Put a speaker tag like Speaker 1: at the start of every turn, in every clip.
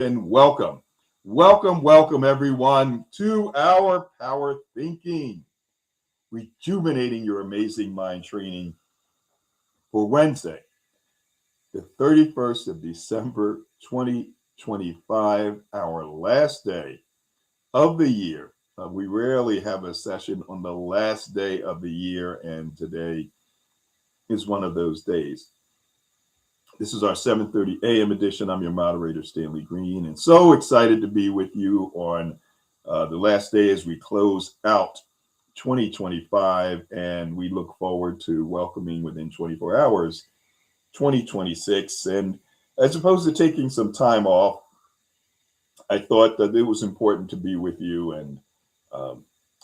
Speaker 1: and welcome everyone to our Power Thinking, rejuvenating your amazing mind training for Wednesday, the 31st of December, 2025, our last day of the year. We rarely have a session on the last day of the year, and today is one of those days. This is our 7:30 a.m. edition. I'm your moderator, Stanley Green, and so excited to be with you on the last day as we close out 2025, and we look forward to welcoming within 24 hours 2026. And as opposed to taking some time off, I thought that it was important to be with you, and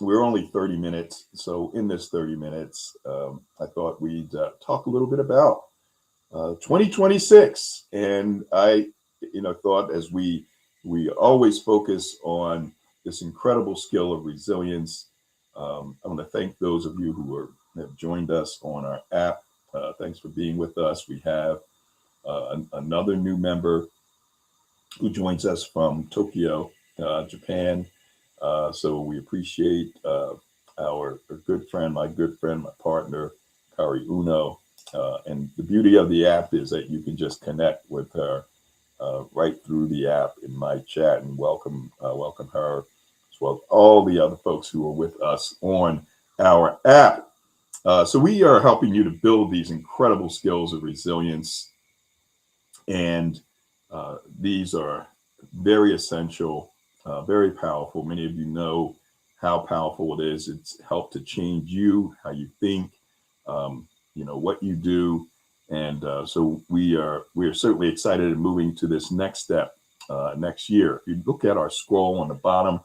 Speaker 1: we're only 30 minutes. So in this 30 minutes, I thought we'd talk a little bit about 2026. And I, thought as we always focus on this incredible skill of resilience. I want to thank those of you who have joined us on our app. Thanks for being with us. We have another new member who joins us from Tokyo, Japan. So we appreciate our good friend, my partner, Kari Uno. And the beauty of the app is that you can just connect with her right through the app in my chat, and welcome her, as well as all the other folks who are with us on our app. So we are helping you to build these incredible skills of resilience, and these are very essential, very powerful. Many of you know how powerful it is. It's helped to change you, how you think, what you do. And so we are certainly excited and moving to this next step next year. If you look at our scroll on the bottom,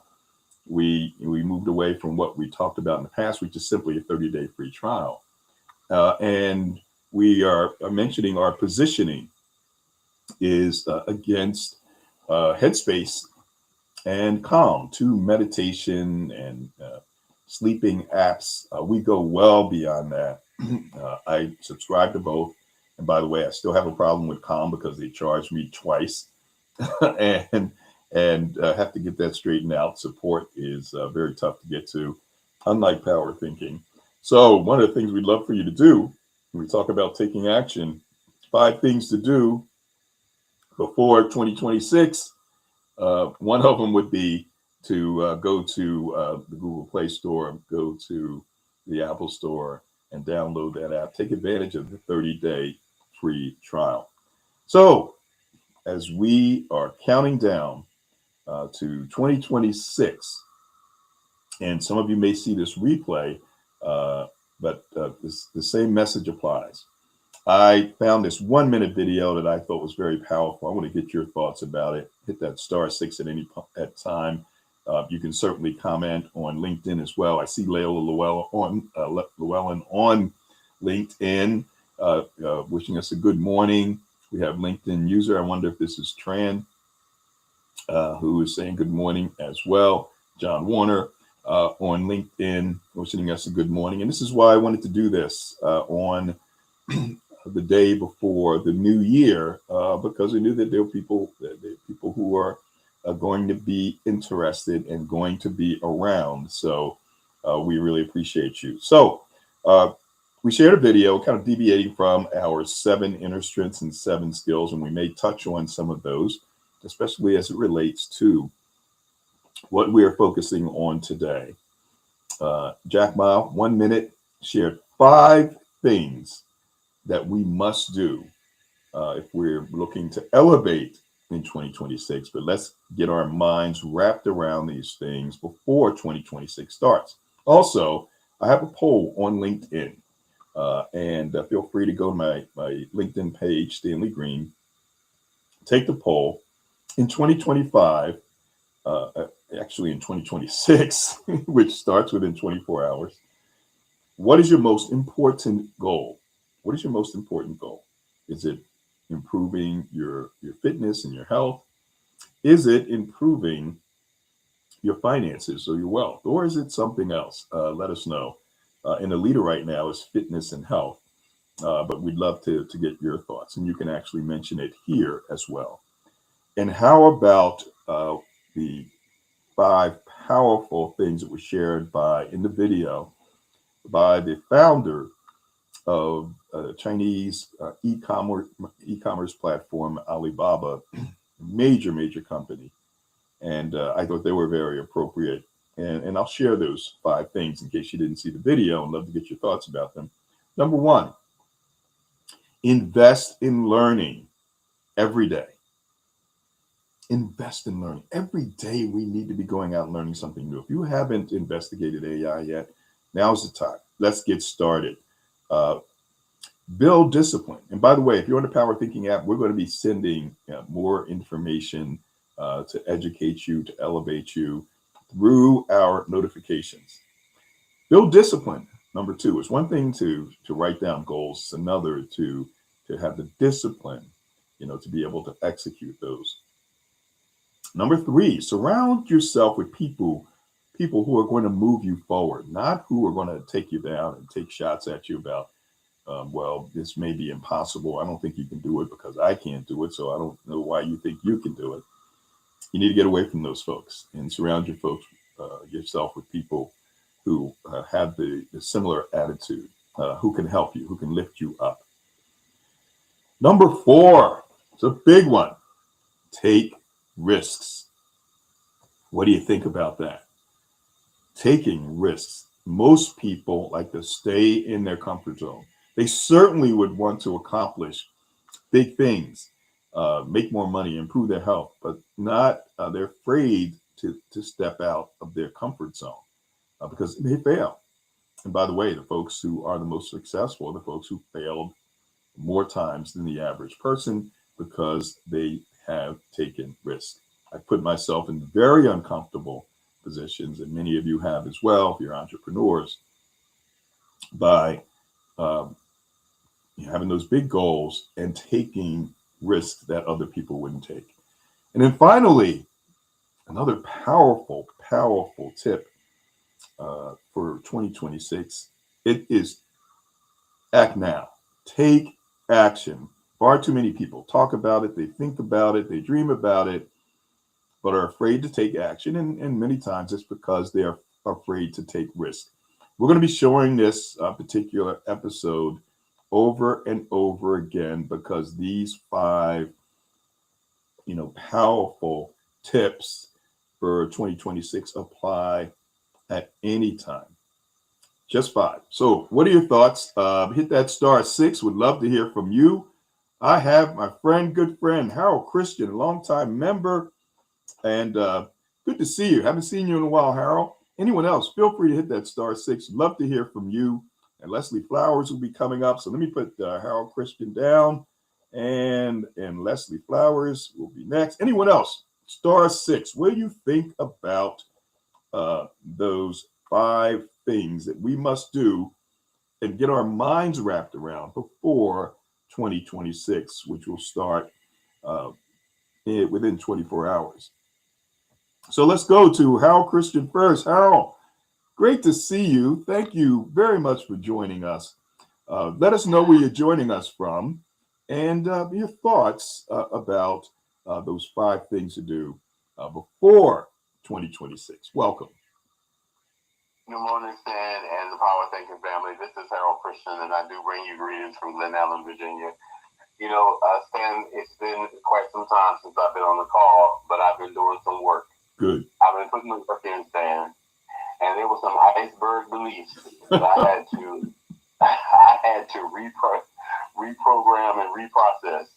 Speaker 1: we moved away from what we talked about in the past, which is simply a 30-day free trial. And we are mentioning our positioning is against Headspace and Calm, two meditation and sleeping apps. We go well beyond that. I subscribe to both. And by the way, I still have a problem with Calm because they charge me twice and have to get that straightened out. Support is very tough to get to, unlike Power Thinking. So one of the things we'd love for you to do when we talk about taking action, 5 things to do before 2026. One of them would be to go to the Google Play Store, go to the Apple Store, and download that app. Take advantage of the 30-day free trial. So as we are counting down to 2026, and some of you may see this replay, but the same message applies. I found this 1-minute video that I thought was very powerful. I want to get your thoughts about it. Hit that *6 at any time. You can certainly comment on LinkedIn as well. I see Layla Llewellyn on LinkedIn wishing us a good morning. We have LinkedIn user. I wonder if this is Tran, who is saying good morning as well. John Warner on LinkedIn wishing us a good morning. And this is why I wanted to do this on the day before the new year, because we knew that there were people who are going to be interested and going to be around. So we really appreciate you. So we shared a video kind of deviating from our 7 inner strengths and 7 skills, and we may touch on some of those, especially as it relates to what we are focusing on today. Jack Ma, 1 minute, shared 5 things that we must do if we're looking to elevate in 2026. But let's get our minds wrapped around these things before 2026 starts. Also, I have a poll on LinkedIn, and feel free to go to my LinkedIn page, Stanley Green. Take the poll. In 2025, actually in 2026, which starts within 24 hours, what is your most important goal? What is your most important goal? Is it improving your fitness and your health? Is it improving your finances or your wealth? Or is it something else? Let us know. And the leader right now is fitness and health. But we'd love to get your thoughts. And you can actually mention it here as well. And how about the 5 powerful things that were shared by in the video by the founder of Chinese e-commerce platform Alibaba, major company, and I thought they were very appropriate. And I'll share those 5 things in case you didn't see the video and love to get your thoughts about them. Number 1, invest in learning every day. Invest in learning. Every day we need to be going out and learning something new. If you haven't investigated AI yet, now's the time. Let's get started. Uh, Build discipline. And by the way, if you're on the Power Thinking app, we're going to be sending more information to educate you, to elevate you through our notifications. Build discipline. Number 2, it's one thing to write down goals. It's another to have the discipline, to be able to execute those. Number 3, surround yourself with people who are going to move you forward, not who are going to take you down and take shots at you about, well, this may be impossible. I don't think you can do it because I can't do it. So I don't know why you think you can do it. You need to get away from those folks and surround yourself with people who have the similar attitude, who can help you, who can lift you up. Number 4, it's a big one. Take risks. What do you think about that? Taking risks. Most people like to stay in their comfort zone. They certainly would want to accomplish big things, make more money, improve their health, but not, they're afraid to step out of their comfort zone because they fail. And by the way, the folks who are the most successful are the folks who failed more times than the average person because they have taken risks. I put myself in very uncomfortable positions, and many of you have as well, if you're entrepreneurs, by having those big goals and taking risks that other people wouldn't take. And then finally, another powerful tip for 2026, it is act now. Take action. Far too many people talk about it, they think about it, they dream about it, but are afraid to take action. And many times it's because they're afraid to take risk. We're going to be showing this particular episode over and over again because these 5, powerful tips for 2026 apply at any time. Just 5. So what are your thoughts? Hit that *6. Would love to hear from you. I have my good friend, Harold Christian, a longtime member, and good to see you. Haven't seen you in a while, Harold. Anyone else, feel free to hit that *6. Love to hear from you. And Leslie Flowers will be coming up. So let me put Harold Christian down, and Leslie Flowers will be next. Anyone else, *6. What do you think about those 5 things that we must do and get our minds wrapped around before 2026, which will start within 24 hours? So let's go to Harold Christian first. Harold, great to see you. Thank you very much for joining us. Let us know where you're joining us from and your thoughts about those 5 things to do before 2026. Welcome.
Speaker 2: Good morning, Stan, and the Power Thinking family. This is Harold Christian, and I do bring you greetings from Glen Allen, Virginia. Stan, it's been quite some time since I've been on the call, but I've been doing some work.
Speaker 1: Good.
Speaker 2: I've been putting the work in, Stan, and there were some iceberg beliefs that I had to reprogram and reprocess.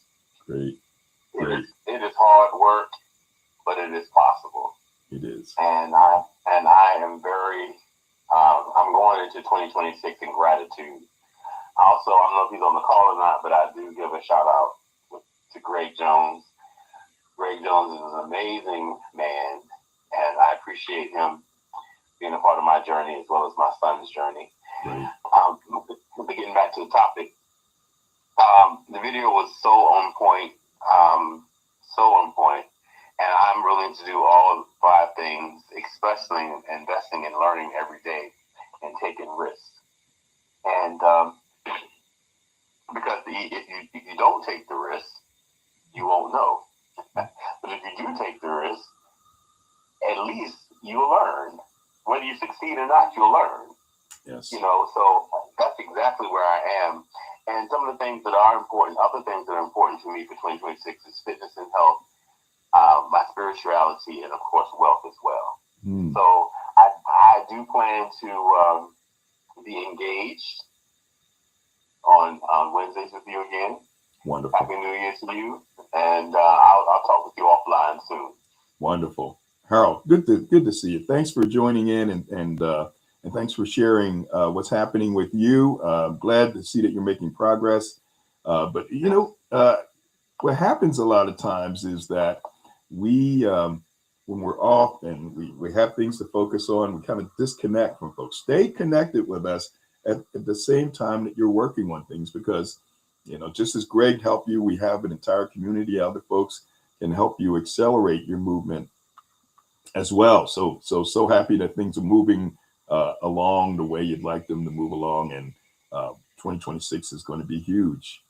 Speaker 1: Great.
Speaker 2: It is hard work, but it is possible.
Speaker 1: It is.
Speaker 2: And I am very. I'm going into 2026 in gratitude. Also, I don't know if he's on the call or not, but I do give a shout out to Greg Jones. Greg Jones is an amazing man, and I appreciate him being a part of my journey as well as my son's journey.
Speaker 1: Right.
Speaker 2: Getting back to the topic, the video was so on point, and I'm willing to do all 5 things, especially investing and learning every day and taking risks. And because if you don't take the risk, you won't know. But if you do take the risk, at least you'll learn. Whether you succeed or not, you'll learn.
Speaker 1: Yes.
Speaker 2: So that's exactly where I am. And some of the things that are important, other things that are important to me for 2026 is fitness and health, my spirituality, and of course, wealth as well. So I do plan to be engaged on Wednesdays with you again.
Speaker 1: Wonderful.
Speaker 2: Happy New Year to you, and I'll talk with you offline soon.
Speaker 1: Wonderful. Harold, good to see you. Thanks for joining in and thanks for sharing what's happening with you. Glad to see that you're making progress. But what happens a lot of times is that we, when we're off and we have things to focus on, we kind of disconnect from folks. Stay connected with us at the same time that you're working on things, because, just as Greg helped you, we have an entire community of other folks can help you accelerate your movement as well. So happy that things are moving along the way you'd like them to move along. And 2026 is going to be huge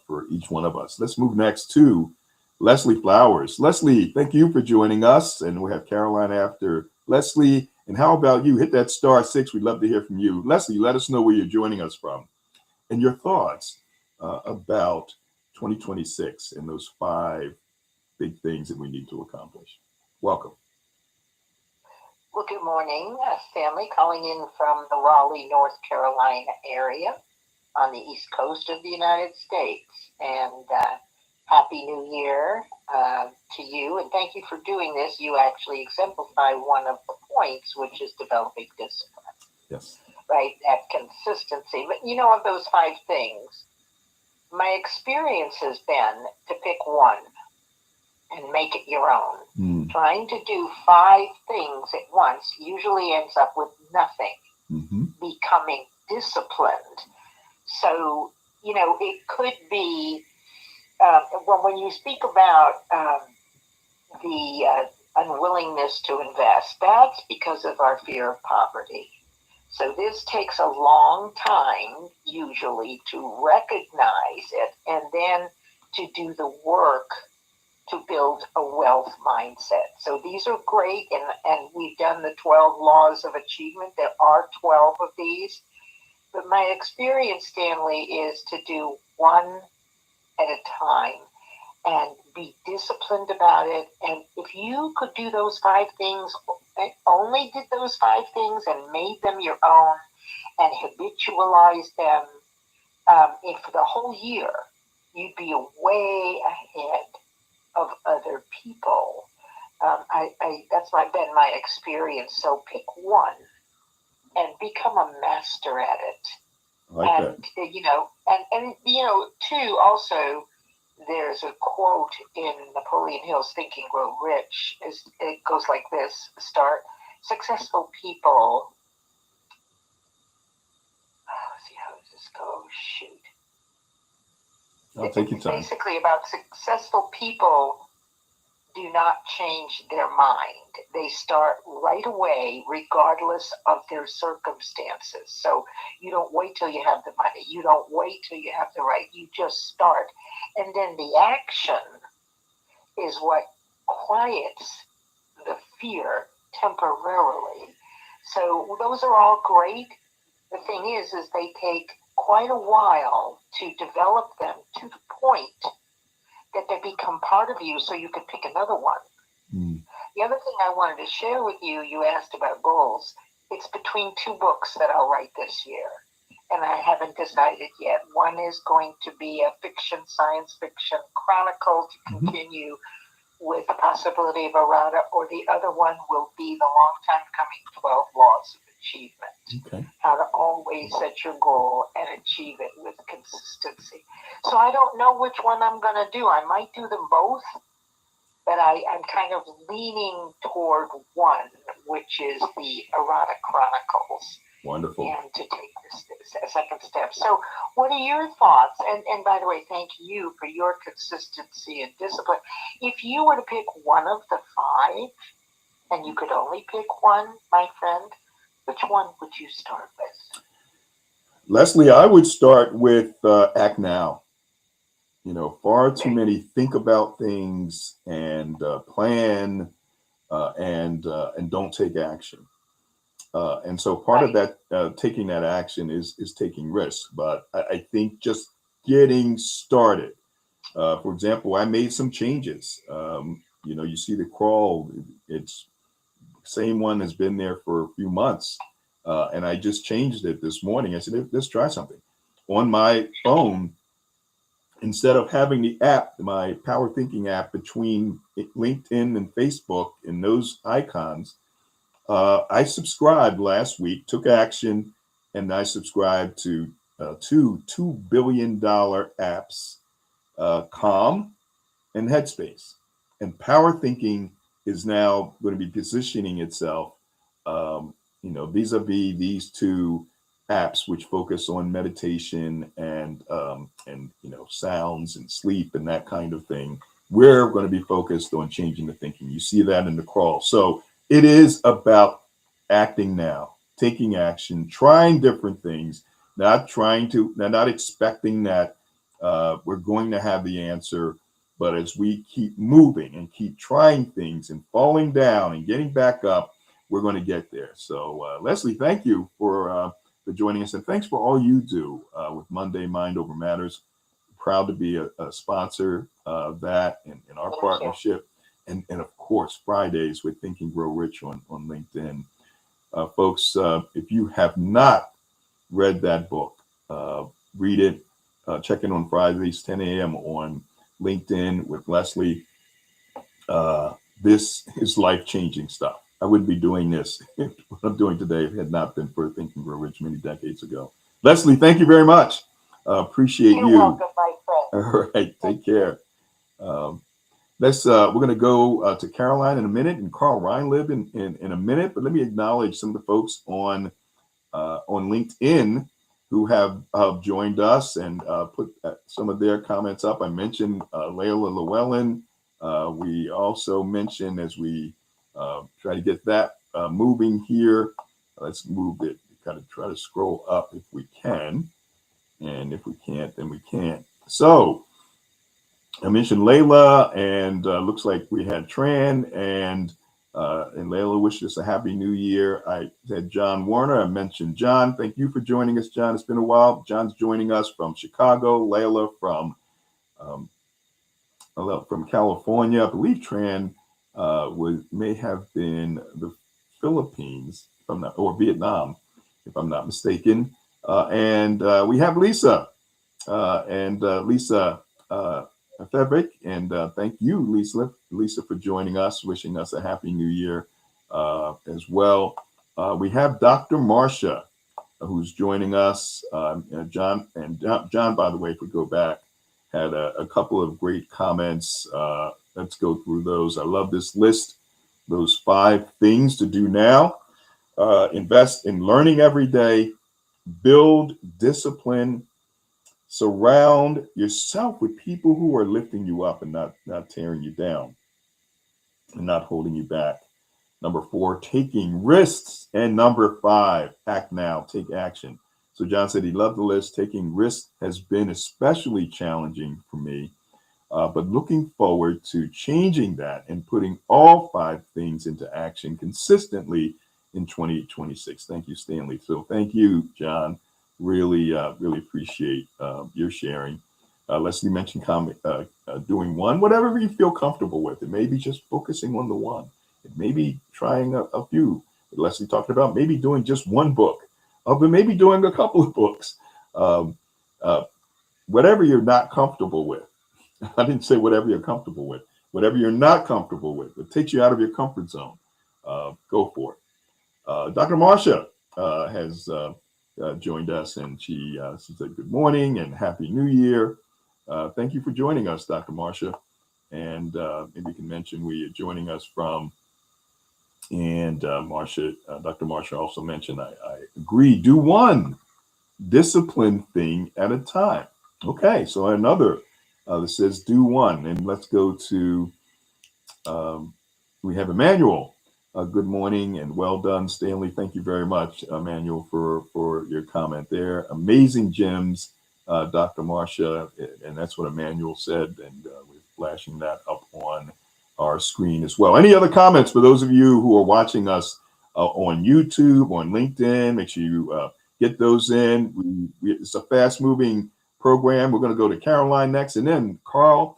Speaker 1: for each one of us. Let's move next to Leslie Flowers. Leslie, thank you for joining us. And we have Caroline after Leslie. And how about you? Hit that *6. We'd love to hear from you. Leslie, let us know where you're joining us from and your thoughts about 2026 and those 5 big things that we need to accomplish. Welcome.
Speaker 3: Well, good morning, family, calling in from the Raleigh, North Carolina area on the East Coast of the United States. And Happy New Year to you. And thank you for doing this. You actually exemplify one of the points, which is developing discipline.
Speaker 1: Yes.
Speaker 3: Right? That consistency. But of those 5 things, my experience has been to pick one and make it your own. Trying to do 5 things at once usually ends up with nothing. Becoming disciplined. So, it could be, when you speak about the unwillingness to invest, that's because of our fear of poverty. So this takes a long time, usually, to recognize it and then to do the work to build a wealth mindset. So these are great, and we've done the 12 laws of achievement. There are 12 of these. But my experience, Stanley, is to do one at a time and be disciplined about it. And if you could do those 5 things, only did those 5 things and made them your own and habitualized them, for the whole year, you'd be way ahead of other people. That's been my experience. So pick one and become a master at it.
Speaker 1: I like
Speaker 3: and 2, also, there's a quote in Napoleon Hill's Think and Grow Rich. It goes like this: successful people. See, how does this go? Shoot.
Speaker 1: I'll take your time.
Speaker 3: Basically, about successful people do not change their mind. They start right away, regardless of their circumstances. So you don't wait till you have the money. You don't wait till you have the right. You just start. And then the action is what quiets the fear temporarily. So those are all great. The thing is they take quite a while to develop them to the point that they become part of you, so you can pick another one. The other thing I wanted to share with you, you asked about goals. It's between 2 books that I'll write this year, and I haven't decided yet. One is going to be a science fiction chronicle to continue with the possibility of errata, or the other one will be the long time coming 12 laws of achievement.
Speaker 1: Okay.
Speaker 3: How to always set your goal and achieve it with consistency. So I don't know which one I'm going to do. I might do them both, but I'm kind of leaning toward one, which is the Errata Chronicles.
Speaker 1: Wonderful.
Speaker 3: And to take this second step. So what are your thoughts? And by the way, thank you for your consistency and discipline. If you were to pick one of the 5, and you could only pick one, my friend, which one would you start with?
Speaker 1: Leslie, I would start with Act Now. far too many think about things and plan and don't take action. And so part of that taking that action is taking risks. But I think just getting started. For example, I made some changes. You see the crawl; it's same one has been there for a few months, and I just changed it this morning. I said, let's try something on my phone. Instead of having the app, my Power Thinking app between LinkedIn and Facebook and those icons, I subscribed last week, took action, and I subscribed to two $2 billion apps, Calm and Headspace. And Power Thinking is now going to be positioning itself, vis-a-vis these two apps, which focus on meditation and sounds and sleep and that kind of thing. We're going to be focused on changing the thinking. You see that in the crawl. So it is about acting now, taking action, trying different things, not expecting that we're going to have the answer. But as we keep moving and keep trying things and falling down and getting back up, we're going to get there. So Leslie, thank you for joining us. And thanks for all you do with Monday Mind Over Matters. Proud to be a sponsor of that in our partnership. And of course, Fridays with Think and Grow Rich on LinkedIn. Folks, if you have not read that book, read it. Check in on Fridays, 10 a.m. on LinkedIn with Leslie. This is life-changing stuff. I wouldn't be doing this, what I'm doing today, if it had not been for Think and Grow Rich many decades ago. Leslie, thank you very much. Appreciate you.
Speaker 3: You're welcome, my friend.
Speaker 1: All right, take care. We're going to go to Caroline in a minute and Carl Reinlib in a minute, but let me acknowledge some of the folks on LinkedIn who have joined us and put some of their comments up. I mentioned Layla Llewellyn. We also mentioned, as we try to get that moving here, let's move it, kind of try to scroll up if we can. And if we can't, then we can't. So I mentioned Layla, and looks like we had Tran, and Layla wished us a happy new year. I had John Warner. I mentioned John. Thank you for joining us, John. It's been a while. John's joining us from Chicago. Layla from California. I believe Tran may have been the Philippines, or Vietnam, if I'm not mistaken. And we have Lisa, Lisa Fabric, and thank you, Lisa, for joining us, wishing us a happy new year as well. We have Dr. Marcia, who's joining us. John, by the way, if we go back, had a couple of great comments. Let's go through those. I love this list, those 5 things to do now. Invest in learning every day, build discipline, surround yourself with people who are lifting you up and not tearing you down and not holding you back. Number 4, taking risks. And number 5, act now, take action. So John said he loved the list. Taking risks has been especially challenging for me, but looking forward to changing that and putting all 5 things into action consistently in 2026. Thank you, Stanley. So thank you, John. Really appreciate your sharing. Leslie mentioned doing one, whatever you feel comfortable with. It may be just focusing on the one. It may be trying a few. Leslie talked about maybe doing just one book, but maybe doing a couple of books. Whatever you're not comfortable with. I didn't say whatever you're comfortable with. Whatever you're not comfortable with, it takes you out of your comfort zone. Go for it. Dr. Marcia has joined us, and she said good morning and happy new year. Thank you for joining us, Dr. Marcia. And maybe you can mention where you're joining us from. And Dr. Marcia also mentioned, I agree, do one discipline thing at a time. Okay, so another that says do one. And let's go to, we have Emmanuel. Good morning and well done, Stanley. Thank you very much, Emmanuel, for your comment there. Amazing gems Dr. Marcia, and that's what Emmanuel said, and we're flashing that up on our screen as well. Any other comments for those of you who are watching us on YouTube, on LinkedIn? Make sure you get those in. It's a fast-moving program. We're going to go to Caroline next, and then Carl.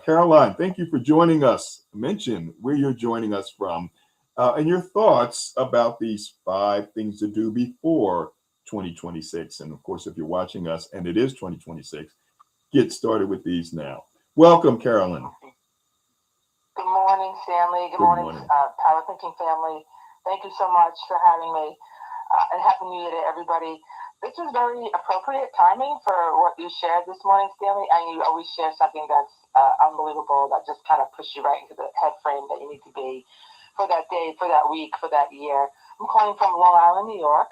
Speaker 1: Caroline, thank you for joining us. Mention where you're joining us from and your thoughts about these 5 things to do before 2026. And of course, if you're watching us and it is 2026, get started with these now. Welcome, Carolyn.
Speaker 4: Good morning, Stanley. Good morning, Power Thinking family. Thank you so much for having me. And Happy New Year to everybody. This is very appropriate timing for what you shared this morning, Stanley. And you always share something that's unbelievable, that just kind of pushes you right into the head frame that you need to be for that day, for that week, for that year. I'm calling from Long Island, New York.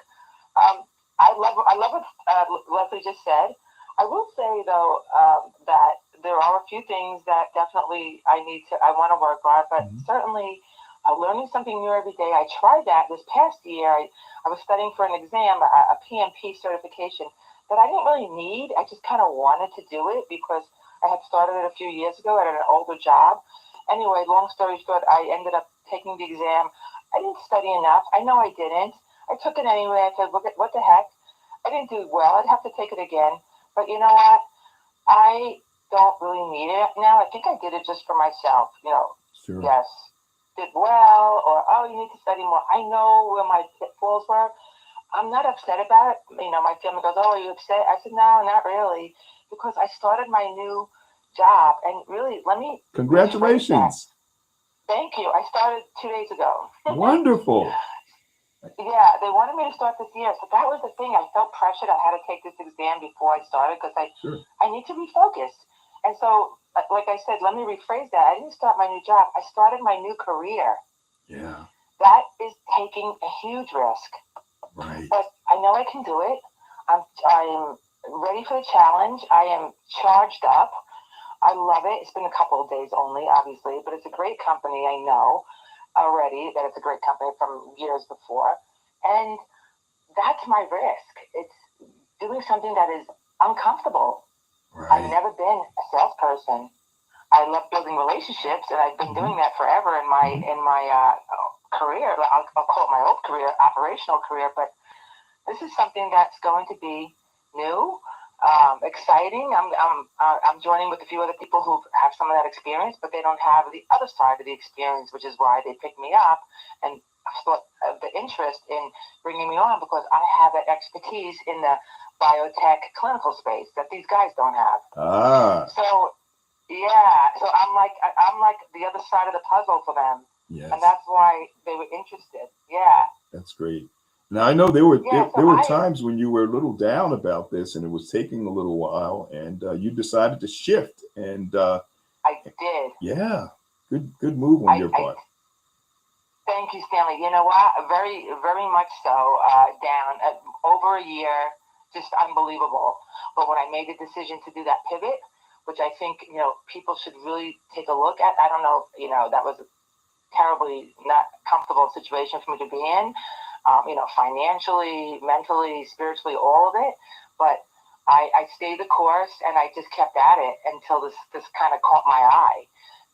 Speaker 4: I love what Leslie just said. I will say though that there are a few things that definitely I want to work on, but certainly learning something new every day. I tried that this past year. I was studying for an exam, a PMP certification that I didn't really need. I just kind of wanted to do it because I had started it a few years ago at an older job. Anyway, long story short, I ended up taking the exam. I didn't study enough. I know I didn't. I took it anyway. I said, look at what the heck. I didn't do well. I'd have to take it again. But you know what? I don't really need it now. I think I did it just for myself.
Speaker 1: Sure.
Speaker 4: Yes, did well, or oh, you need to study more. I know where my pitfalls were. I'm not upset about it. My family goes, oh, are you upset? I said, no, not really, because I started my new job, and really,
Speaker 1: Congratulations.
Speaker 4: Thank you. I started 2 days ago.
Speaker 1: Wonderful.
Speaker 4: Yeah, they wanted me to start this year, so that was the thing. I felt pressured. I had to take this exam before I started because I need to be focused. And so, like I said, let me rephrase that. I didn't start my new job. I started my new career.
Speaker 1: Yeah.
Speaker 4: That is taking a huge risk.
Speaker 1: Right.
Speaker 4: But I know I can do it. I'm ready for the challenge. I am charged up. I love it. It's been a couple of days only, obviously, but it's a great company. I know already that it's a great company from years before. And that's my risk. It's doing something that is uncomfortable.
Speaker 1: Right.
Speaker 4: I've never been a salesperson. I love building relationships, and I've been doing that forever in my career. I'll call it my old career, operational career. But this is something that's going to be new, exciting. I'm joining with a few other people who have some of that experience, but they don't have the other side of the experience, which is why they picked me up and thought of the interest in bringing me on, because I have that expertise in the biotech clinical space that these guys don't have. So yeah, so I'm like the other side of the puzzle for them.
Speaker 1: Yes.
Speaker 4: And that's why they were interested. Yeah.
Speaker 1: That's great. Now I know there were times when you were a little down about this, and it was taking a little while, and you decided to shift. And
Speaker 4: I did.
Speaker 1: Yeah, good move on your part.
Speaker 4: Thank you, Stanley. You know what? Very, very much so. Down over a year, just unbelievable. But when I made the decision to do that pivot, which I think people should really take a look at. I don't know. That was a terribly not comfortable situation for me to be in. Financially, mentally, spiritually, all of it. But I stayed the course, and I just kept at it until this kind of caught my eye.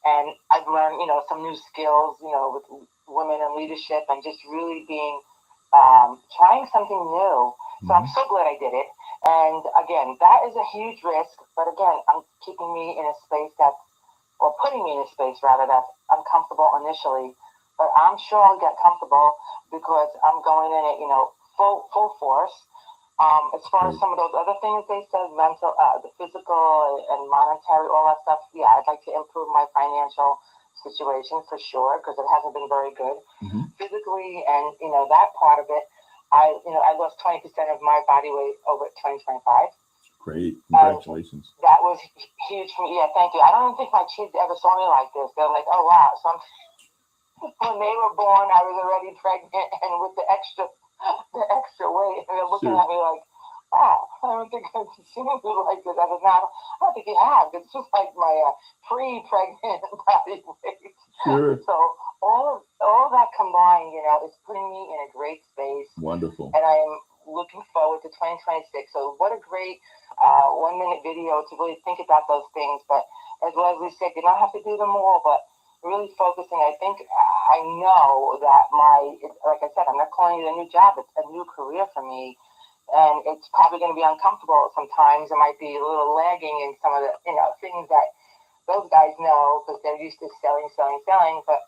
Speaker 4: And I've learned, some new skills, with women in leadership, and just really being, trying something new. So I'm so glad I did it. And again, that is a huge risk. But again, I'm keeping me in a space putting me in a space rather that's uncomfortable initially. But I'm sure I'll get comfortable because I'm going in it, full force. As far as some of those other things they said, mental, the physical and monetary, all that stuff, yeah, I'd like to improve my financial situation for sure, because it hasn't been very good. Physically, and that part of it, I lost 20% of my body weight over 2025.
Speaker 1: Great, congratulations.
Speaker 4: That was huge for me. Yeah, thank you. I don't even think my kids ever saw me like this. They're like, oh wow. So when they were born, I was already pregnant, and with the extra weight, and they're looking at me like, wow, I don't think I've seen you like this. I said, no, I don't think you have. It's just like my pre-pregnant body weight.
Speaker 1: Sure.
Speaker 4: So all that combined, is putting me in a great space.
Speaker 1: Wonderful.
Speaker 4: And I am looking forward to 2026. So what a great 1 minute video to really think about those things. But as Leslie said, you don't have to do them all, but really focusing. I think I know that like I said, I'm not calling it a new job. It's a new career for me. And it's probably going to be uncomfortable sometimes. It might be a little lagging in some of the, things that those guys know because they're used to selling. But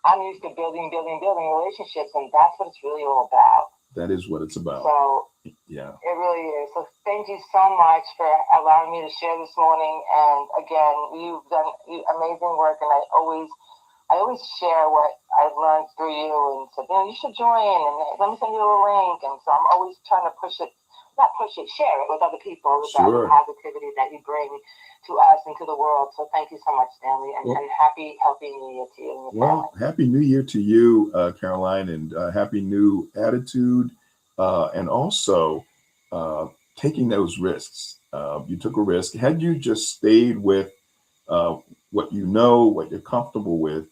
Speaker 4: I'm used to building relationships, and that's what it's really all about.
Speaker 1: That is what it's about.
Speaker 4: So
Speaker 1: yeah,
Speaker 4: it really is. So thank you so much for allowing me to share this morning. And again, you've done amazing work, and I always share what I've learned through you, and said, you should join, and let me send you a link. And so I'm always trying to share it with other people about the positivity that you bring to us and to the world. So thank you so much, Stanley, and happy, healthy New Year to you and your family.
Speaker 1: Happy New Year to you, Caroline, and happy new attitude, and also taking those risks. You took a risk. Had you just stayed with what you know, what you're comfortable with,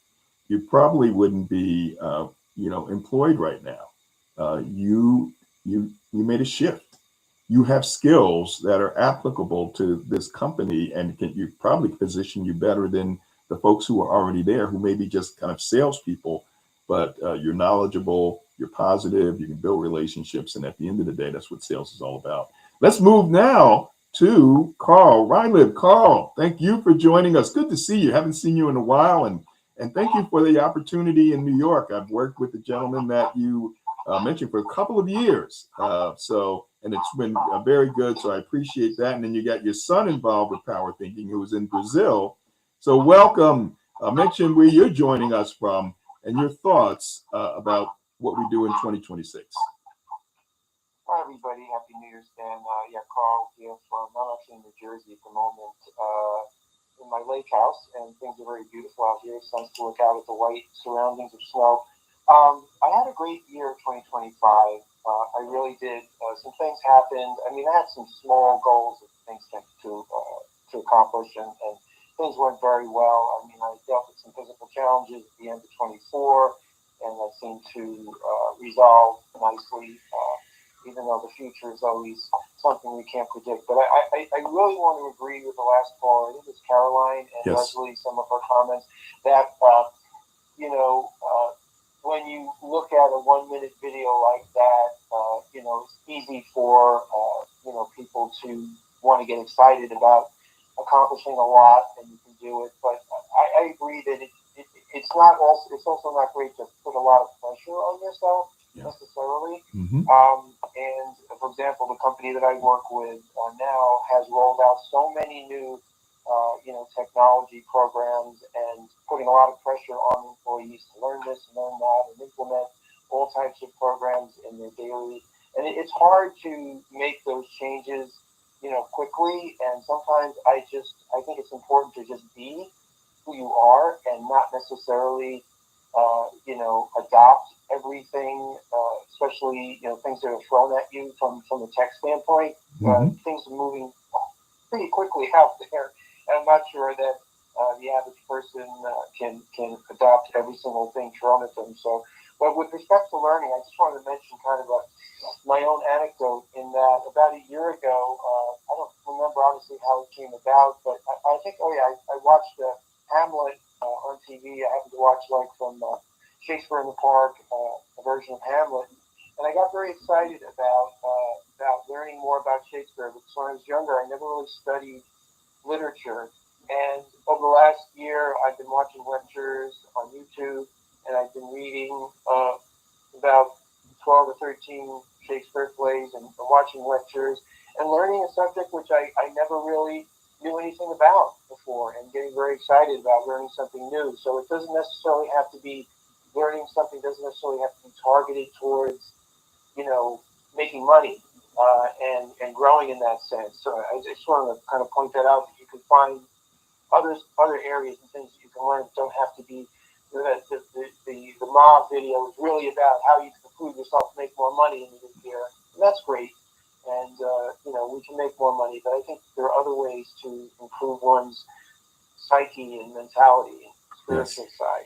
Speaker 1: you probably wouldn't be, employed right now. You made a shift. You have skills that are applicable to this company, and you probably position you better than the folks who are already there, who may be just kind of salespeople, but you're knowledgeable, you're positive, you can build relationships, and at the end of the day, that's what sales is all about. Let's move now to Carl Rylib. Carl, thank you for joining us. Good to see you. Haven't seen you in a while, and thank you for the opportunity in New York. I've worked with the gentleman that you mentioned for a couple of years, and it's been very good. So I appreciate that. And then you got your son involved with Power Thinking, who was in Brazil. So welcome. Mention where you're joining us from and your thoughts about what we do in 2026.
Speaker 5: Hi, everybody. Happy New Year's, Dan. Carl here from, I'm actually in New Jersey at the moment, in my lake house, and things are very beautiful out here. It's nice to look out at the white surroundings of snow. I had a great year 2025. I really did. Some things happened. I mean, I had some small goals of things to accomplish, and things went very well. I mean, I dealt with some physical challenges at the end of 24, and I seemed to resolve nicely, even though the future is always something we can't predict. But I really want to agree with the last caller. I think it's Caroline and Leslie, some of her comments, that, when you look at a 1-minute video like that, it's easy for, people to want to get excited about accomplishing a lot, and you can do it. But I agree that it's also not great to put a lot of pressure on yourself necessarily.
Speaker 1: Mm-hmm.
Speaker 5: And for example, the company that I work with now has rolled out so many new technology programs, and putting a lot of pressure on employees to learn this and learn that and implement all types of programs in their daily. And it's hard to make those changes, quickly. And sometimes I think it's important to just be who you are and not necessarily, adopt everything, especially, things that are thrown at you from a tech standpoint.
Speaker 1: Mm-hmm.
Speaker 5: Things are moving pretty quickly out there. And I'm not sure that the average person can adopt every single thing thrown at them. So, but with respect to learning, I just wanted to mention kind of my own anecdote in that about a year ago, I don't remember obviously how it came about, but I think, I watched Hamlet on TV. I happened to watch from Shakespeare in the Park, a version of Hamlet, and I got very excited about learning more about Shakespeare. Because when I was younger, I never really studied literature, and over the last year I've been watching lectures on YouTube, and I've been reading about 12 or 13 Shakespeare plays, and watching lectures and learning a subject which I never really knew anything about before, and getting very excited about learning something new. So it doesn't necessarily have to be learning something, doesn't necessarily have to be targeted towards making money and growing in that sense. So I just wanted to kind of point that out, that you can find other areas and things that you can learn that don't have to be the mob video is really about how you can improve yourself to make more money in the new year. And that's great. And, we can make more money, but I think there are other ways to improve one's psyche and mentality and spiritual side.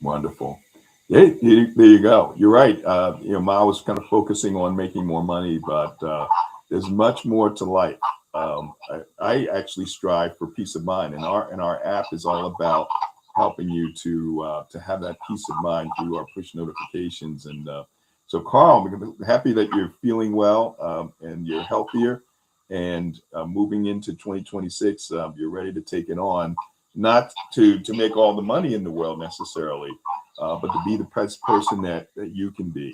Speaker 1: Wonderful. Yeah, there you go. You're right. Ma was kind of focusing on making more money, but there's much more to life. I actually strive for peace of mind, and our app is all about helping you to have that peace of mind through our push notifications. And so, Carl, I'm happy that you're feeling well and you're healthier, and moving into 2026, you're ready to take it on, not to make all the money in the world necessarily, but to be the best person that you can be.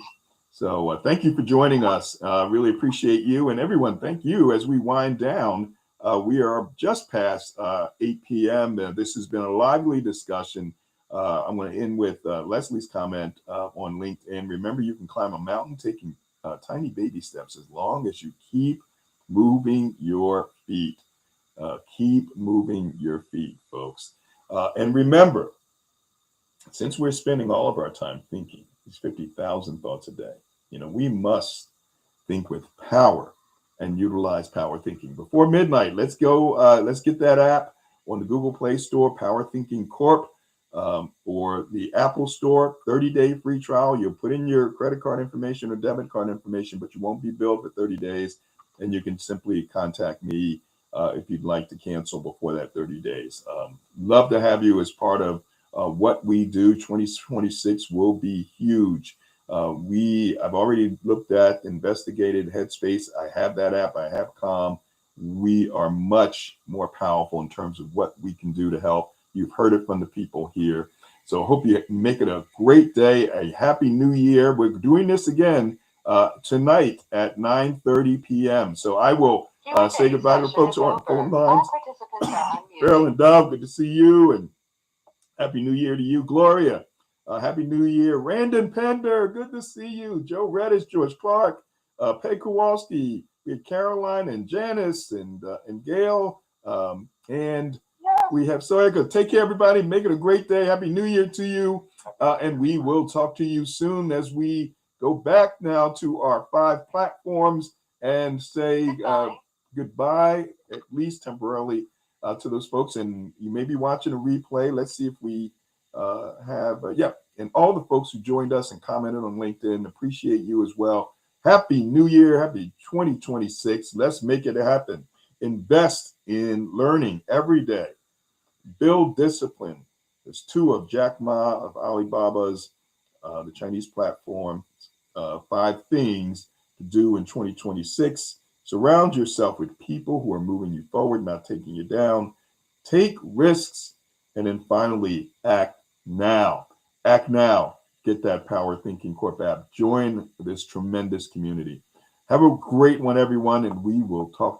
Speaker 1: So thank you for joining us. Really appreciate you, and everyone. Thank you. As we wind down, we are just past 8 p.m. This has been a lively discussion. I'm going to end with Leslie's comment on LinkedIn. Remember, you can climb a mountain taking tiny baby steps as long as you keep moving your feet. Keep moving your feet, folks. And remember, since we're spending all of our time thinking, these 50,000 thoughts a day, we must think with power and utilize power thinking. Before midnight, let's go. Let's get that app on the Google Play Store, Power Thinking Corp, or the Apple Store. 30-day free trial. You'll put in your credit card information or debit card information, but you won't be billed for 30 days. And you can simply contact me if you'd like to cancel before that 30 days. Love to have you as part of what we do. 2026 will be huge. I've already looked at, investigated Headspace. I have that app. I have Calm. We are much more powerful in terms of what we can do to help. You've heard it from the people here. So I hope you make it a great day, a happy new year. We're doing this again tonight at 9:30 p.m. So I will say goodbye to folks on phone lines. Carolyn Dove, good to see you, and happy new year to you. Gloria, happy new year. Randon Pender, good to see you. Joe Reddish, George Clark, Peg Kowalski, we had Caroline and Janice and Gail, and we have Soika. Take care, everybody. Make it a great day. Happy New Year to you. And we will talk to you soon as we go back now to our 5 platforms and say goodbye, at least temporarily, to those folks. And you may be watching a replay. Let's see if we have, and all the folks who joined us and commented on LinkedIn, appreciate you as well. Happy New Year. Happy 2026. Let's make it happen. Invest in learning every day. Build discipline. There's 2 of Jack Ma of Alibaba's, the Chinese platform, 5 things to do in 2026. Surround yourself with people who are moving you forward, not taking you down. Take risks. And then finally, act now. Act now. Get that Power Thinking Corp app. Join this tremendous community. Have a great one, everyone, and we will talk to you.